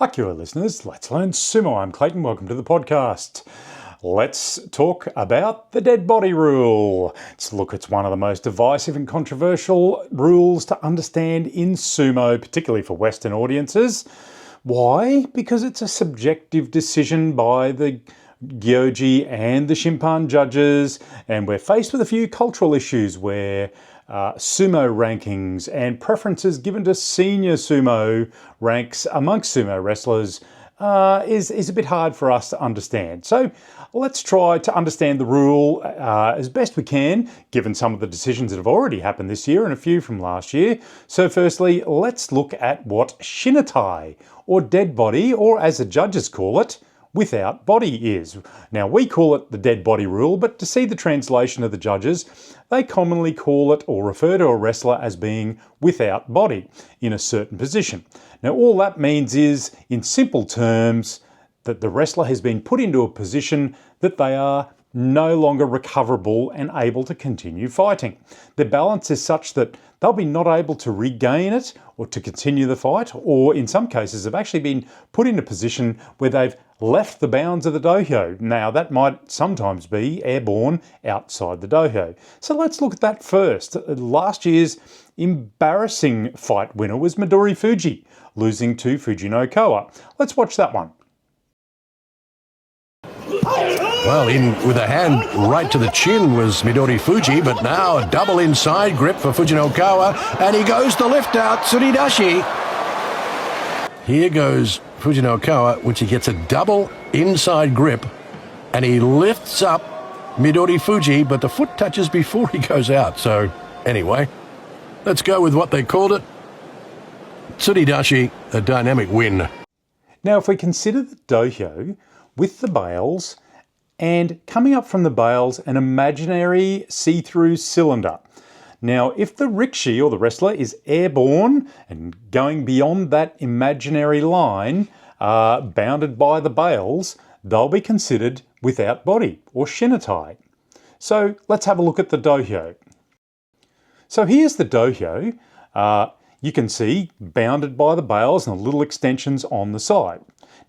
Akira listeners, let's learn sumo. I'm Clayton, welcome to the podcast. Let's talk about the Dead Body Rule. It's one of the most divisive and controversial rules to understand in sumo, particularly for Western audiences. Why? Because it's a subjective decision by the Gyoji and the Shimpan judges, and we're faced with a few cultural issues where sumo rankings and preferences given to senior sumo ranks amongst sumo wrestlers is a bit hard for us to understand. So let's try to understand the rule as best we can, given some of the decisions that have already happened this year and a few from last year. So firstly, let's look at what Shinitai, or dead body, or as the judges call it, without body is. Now, we call it the Dead Body Rule, but to see the translation of the judges, they commonly call it or refer to a wrestler as being without body in a certain position. Now, all that means is, in simple terms, that the wrestler has been put into a position that they are no longer recoverable and able to continue fighting. Their balance is such that they'll be not able to regain it or to continue the fight, or in some cases have actually been put in a position where they've left the bounds of the dojo. Now, that might sometimes be airborne outside the dojo. So let's look at that first. Last year's embarrassing fight winner was Midori Fuji, losing to Fujino Koa. Let's watch that one. Well, in with a hand right to the chin was Midori Fuji, but now a double inside grip for Fujino Koa, and he goes to lift out Tsuridashi. Here goes Fujino Koa, which he gets a double inside grip, and he lifts up Midori Fuji, but the foot touches before he goes out. So anyway, let's go with what they called it. Tsuridashi, a dynamic win. Now, if we consider the dojo with the bales, and coming up from the bales, an imaginary see-through cylinder. Now, if the rikishi, or the wrestler, is airborne and going beyond that imaginary line, bounded by the bales, they'll be considered without body, or shinitai. So let's have a look at the dojo. So here's the dojo. You can see bounded by the bales and the little extensions on the side.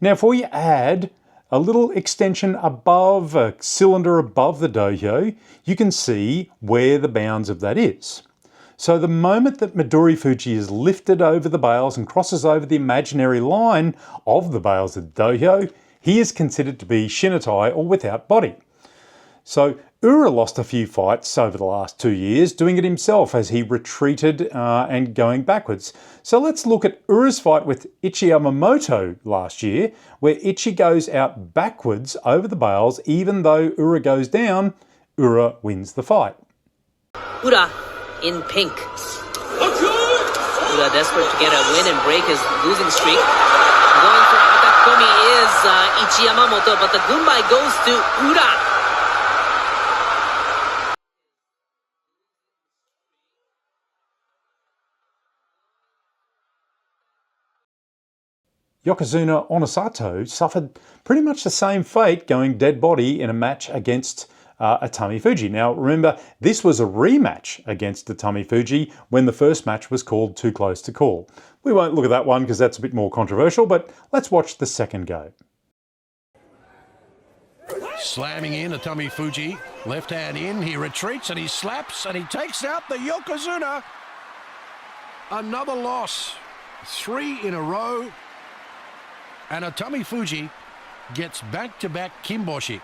Now, if we add a little extension above, a cylinder above the dojo, you can see where the bounds of that is. So the moment that Midori Fuji is lifted over the bales and crosses over the imaginary line of the bales of the dojo, he is considered to be shinitai, or without body. So Ura lost a few fights over the last 2 years, doing it himself as he retreated and going backwards. So let's look at Ura's fight with Ichi Yamamoto last year, where Ichi goes out backwards over the bales. Even though Ura goes down, Ura wins the fight. Ura in pink. Ura desperate to get a win and break his losing streak. Going for Atakomi is Ichi Yamamoto, but the Gunbai goes to Ura. Yokozuna Onosato suffered pretty much the same fate, going dead body in a match against Atami Fuji. Now remember, this was a rematch against Atami Fuji when the first match was called Too Close to Call. We won't look at that one because that's a bit more controversial, but let's watch the second go. Slamming in Atami Fuji, left hand in, he retreats and he slaps and he takes out the Yokozuna. Another loss, 3 in a row. And Atami Fuji gets back-to-back kimboshi.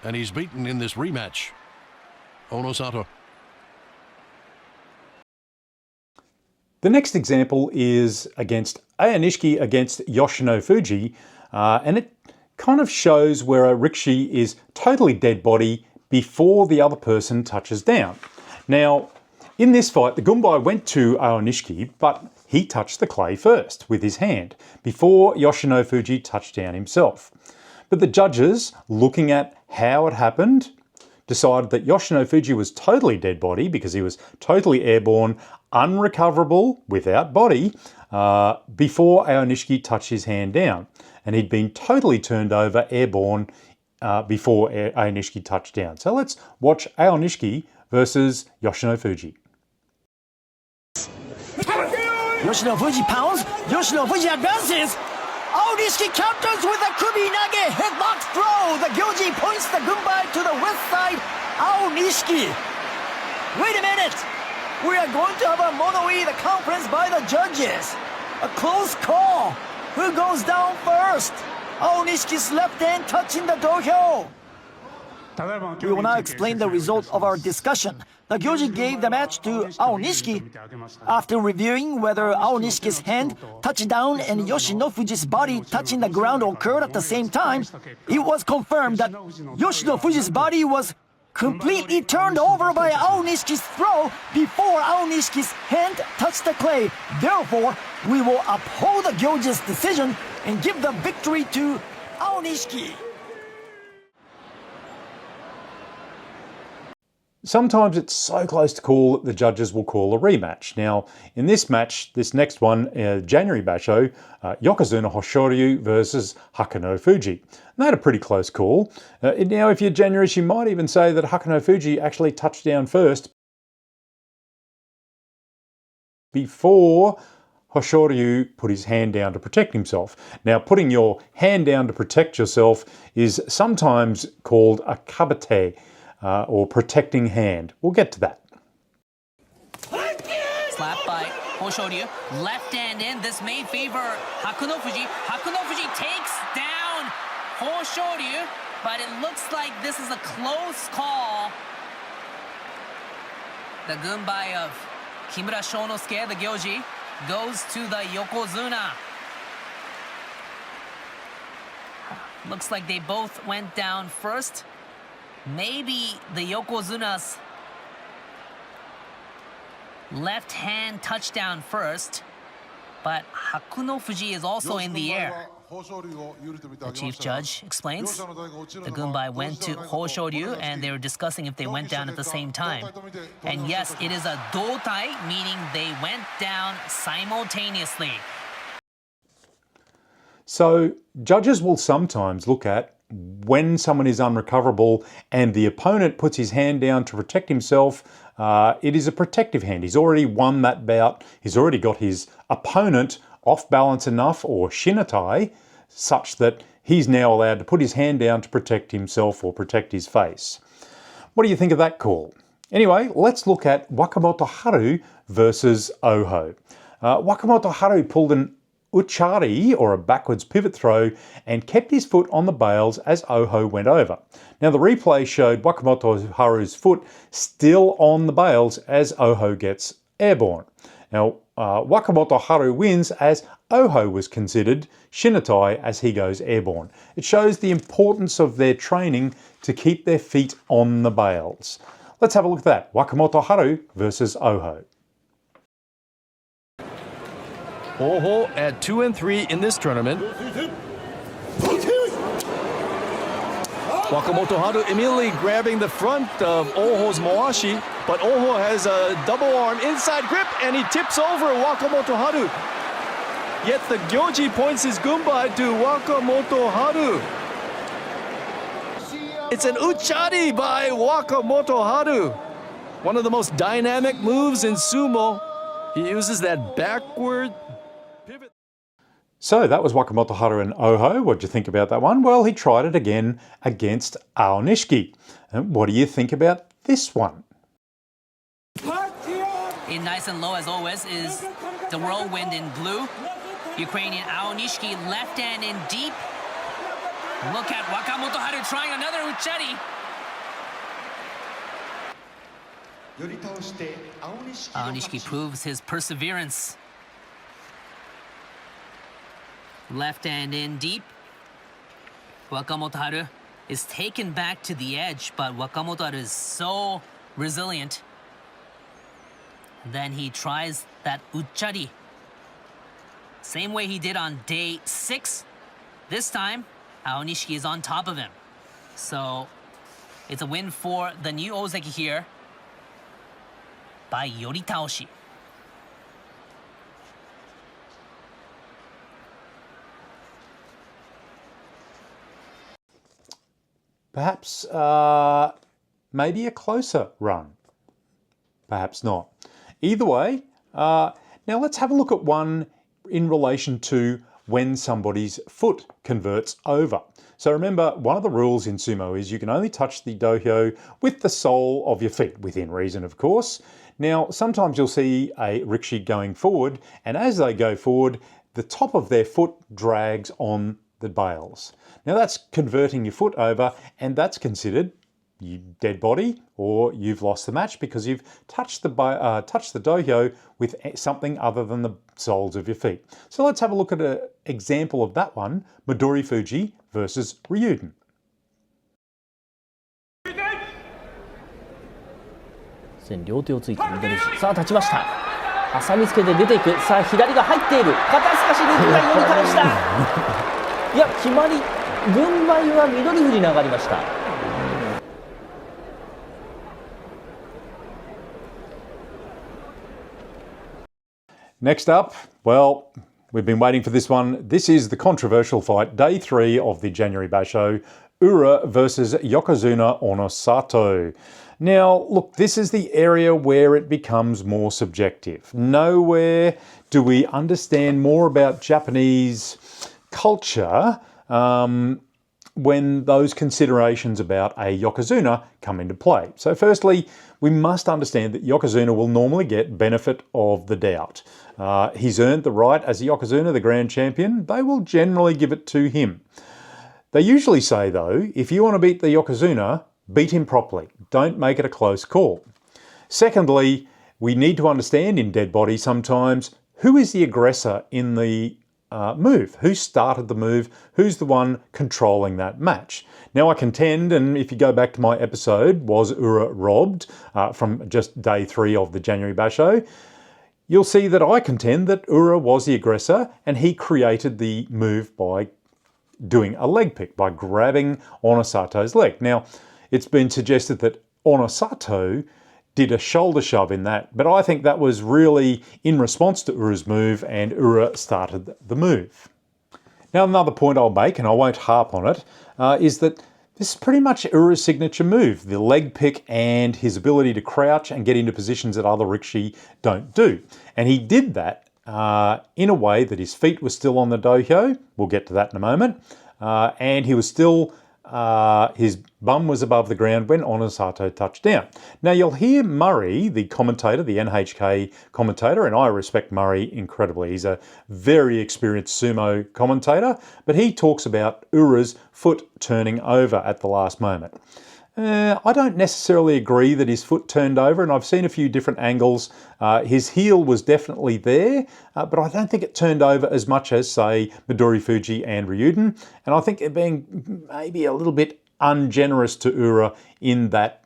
And he's beaten in this rematch. Onosato. The next example is against Ayanishiki against Yoshino Fuji, and it kind of shows where a rikishi is totally dead body before the other person touches down. Now, in this fight, the Gunbai went to Ayanishiki, but he touched the clay first with his hand before Yoshino Fuji touched down himself. But the judges, looking at how it happened, decided that Yoshino Fuji was totally dead body because he was totally airborne, unrecoverable, without body, before Ayanishiki touched his hand down. And he'd been totally turned over, airborne, before Ayanishiki touched down. So let's watch Ayanishiki versus Yoshino Fuji. Yoshinofuji pounds. Yoshinofuji advances. Aonishiki counters with a Kubi Nage headlock throw. The Gyoji points the Gunbai to the west side. Aonishiki. Wait a minute. We are going to have a mono-e the conference by the judges. A close call. Who goes down first? Aonishiki's left hand touching the dohyo. We will now explain the result of our discussion. The Gyoji gave the match to Aonishiki. After reviewing whether Aonishiki's hand touched down and Yoshinofuji's body touching the ground occurred at the same time, it was confirmed that Yoshinofuji's body was completely turned over by Aonishiki's throw before Aonishiki's hand touched the clay. Therefore, we will uphold the Gyoji's decision and give the victory to Aonishiki. Sometimes it's so close to call that the judges will call a rematch. Now, in this match, this next one, January basho, Yokozuna Hoshoryu versus Hakuno Fuji. And they had a pretty close call. Now, if you're generous, you might even say that Hakuno Fuji actually touched down first before Hoshoryu put his hand down to protect himself. Now, putting your hand down to protect yourself is sometimes called a kabate, or protecting hand. We'll get to that. Slap by Hoshoryu. Left hand in. This may favor Hakuno Fuji. Hakuno Fuji takes down Hoshoryu, but it looks like this is a close call. The gunbai of Kimura Shonosuke, the Gyoji, goes to the Yokozuna. Looks like they both went down first. Maybe the Yokozuna's left hand touchdown first, but Hakuno Fuji is also in the air. The chief judge explains the gunbai went to Hoshoryu and they were discussing if they went down at the same time. And yes, it is a doutai, meaning they went down simultaneously. So judges will sometimes look at when someone is unrecoverable and the opponent puts his hand down to protect himself. It is a protective hand. He's already won that bout. He's already got his opponent off balance enough, or Shinitai, such that he's now allowed to put his hand down to protect himself or protect his face. What do you think of that call? Anyway, let's look at Wakamoto Haru versus Oho. Wakamoto Haru pulled an uchari, or a backwards pivot throw, and kept his foot on the bails as Oho went over. Now the replay showed Wakamoto Haru's foot still on the bails as Oho gets airborne. Now Wakamoto Haru wins as Oho was considered Shinitai as he goes airborne. It shows the importance of their training to keep their feet on the bails. Let's have a look at that. Wakamoto Haru versus Oho. Oho at 2 and 3 in this tournament. Wakamoto Haru immediately grabbing the front of Oho's Moashi, but Oho has a double arm inside grip and he tips over Wakamoto Haru. Yet the Gyoji points his gunbai to Wakamoto Haru. It's an uchari by Wakamoto Haru. One of the most dynamic moves in sumo. He uses that backward pivot. So that was Wakamoto Haru and Oho. What do you think about that one? Well, he tried it again against Aonishiki. And what do you think about this one? In nice and low as always is the whirlwind in blue. Ukrainian Aonishiki left hand in deep. Look at Wakamoto Haru trying another uchari. Aonishiki proves his perseverance. Left hand in deep. Wakamoto Haru is taken back to the edge, but Wakamoto Haru is so resilient. Then he tries that uchari. Same way he did on day 6. This time, Aonishiki is on top of him. So, it's a win for the new Ozeki here by Yoritaoshi. Perhaps maybe a closer run. Perhaps not. Either way, now Now let's have a look at one in relation to when somebody's foot converts over. So remember, one of the rules in sumo is you can only touch the dohyo with the sole of your feet, within reason of course. Now sometimes you'll see a rikishi going forward, and as they go forward, the top of their foot drags on the bales. Now that's converting your foot over, and that's considered you dead body, or you've lost the match because you've touched the dohyo with something other than the soles of your feet. So let's have a look at an example of that one, Midori Fuji versus Ryuden. 両手をついてミドルシさあ立ちました挟みつけて出ていくさあ左が入っている肩透かしで1回寄り返したいや決まり軍配は緑富士に上がりました Next up, well, we've been waiting for this one. This is the controversial fight, day 3 of the January basho, Ura versus Yokozuna Onosato. Now, look, this is the area where it becomes more subjective. Nowhere do we understand more about Japanese culture when those considerations about a Yokozuna come into play. So firstly, we must understand that Yokozuna will normally get benefit of the doubt. He's earned the right as a Yokozuna, the grand champion. They will generally give it to him. They usually say though, if you want to beat the Yokozuna, beat him properly. Don't make it a close call. Secondly, we need to understand in dead body sometimes who is the aggressor in the move. Who started the move? Who's the one controlling that match? Now I contend, and if you go back to my episode, was Ura Robbed from just day 3 of the January basho, you'll see that I contend that Ura was the aggressor and he created the move by doing a leg pick, by grabbing Onosato's leg. Now, it's been suggested that Onosato did a shoulder shove in that, but I think that was really in response to Ura's move, and Ura started the move. Now another point I'll make, and I won't harp on it, is that this is pretty much Ura's signature move, the leg pick and his ability to crouch and get into positions that other rikishi don't do. And he did that in a way that his feet were still on the dohyo, we'll get to that in a moment, and he was still his bum was above the ground when Onosato touched down. Now you'll hear Murray, the commentator, the NHK commentator, and I respect Murray incredibly. He's a very experienced sumo commentator, but he talks about Ura's foot turning over at the last moment. I don't necessarily agree that his foot turned over, and I've seen a few different angles. His heel was definitely there, but I don't think it turned over as much as, say, Midori Fuji and Ryuden, and I think they're being maybe a little bit ungenerous to Ura in that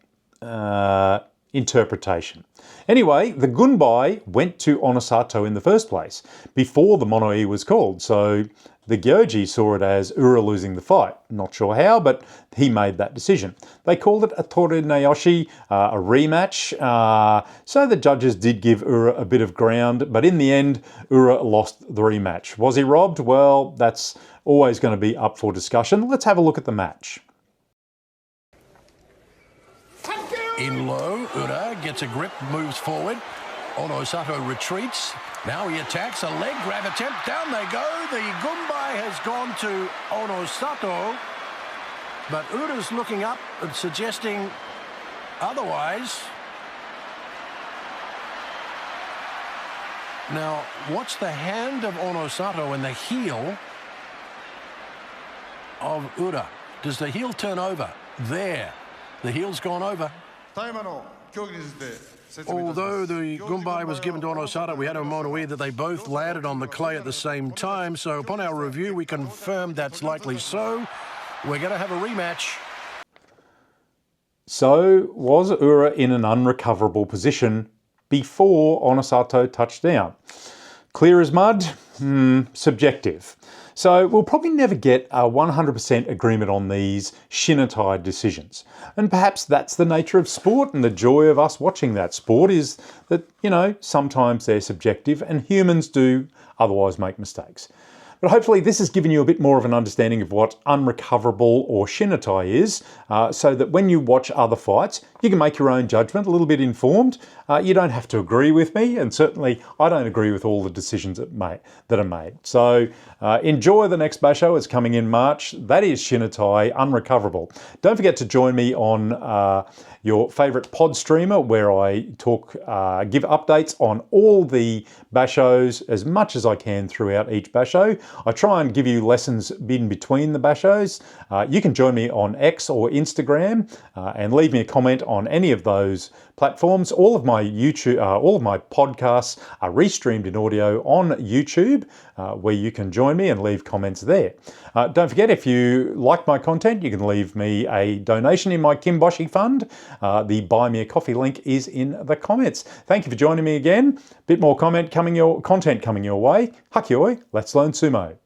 interpretation. Anyway, the gunbai went to Onosato in the first place, before the mono-e was called, so the Gyoji saw it as Ura losing the fight. Not sure how, but he made that decision. They called it a Torenayoshi, a rematch, so the judges did give Ura a bit of ground, but in the end, Ura lost the rematch. Was he robbed? Well, that's always going to be up for discussion. Let's have a look at the match. In low, Ura gets a grip, moves forward. Onosato retreats. Now he attacks, a leg grab attempt. Down they go. The gunbai has gone to Onosato. But Ura's looking up and suggesting otherwise. Now, watch the hand of Onosato and the heel of Ura. Does the heel turn over? There. The heel's gone over. Although the gunbai was given to Onosato, we had a mono-e that they both landed on the clay at the same time. So upon our review, we confirmed that's likely so. We're going to have a rematch. So was Ura in an unrecoverable position before Onosato touched down? Clear as mud? Subjective. So we'll probably never get a 100% agreement on these Shinitai decisions. And perhaps that's the nature of sport, and the joy of us watching that sport is that, you know, sometimes they're subjective and humans do otherwise make mistakes. But hopefully this has given you a bit more of an understanding of what unrecoverable or Shinitai is, so that when you watch other fights, you can make your own judgment, a little bit informed. You don't have to agree with me, and certainly I don't agree with all the decisions that are made. So enjoy the next basho. It's coming in March. That is Shinitai, unrecoverable. Don't forget to join me on your favourite pod streamer, where I give updates on all the bashos as much as I can throughout each basho. I try and give you lessons in between the bashos. You can join me on X or Instagram and leave me a comment on any of those platforms. All of my podcasts are restreamed in audio on YouTube, where you can join me and leave comments there. Don't forget, if you like my content, you can leave me a donation in my Kimboshi fund. The Buy Me a Coffee link is in the comments. Thank you for joining me again. Bit more content coming your way. Hakioi, let's learn sumo.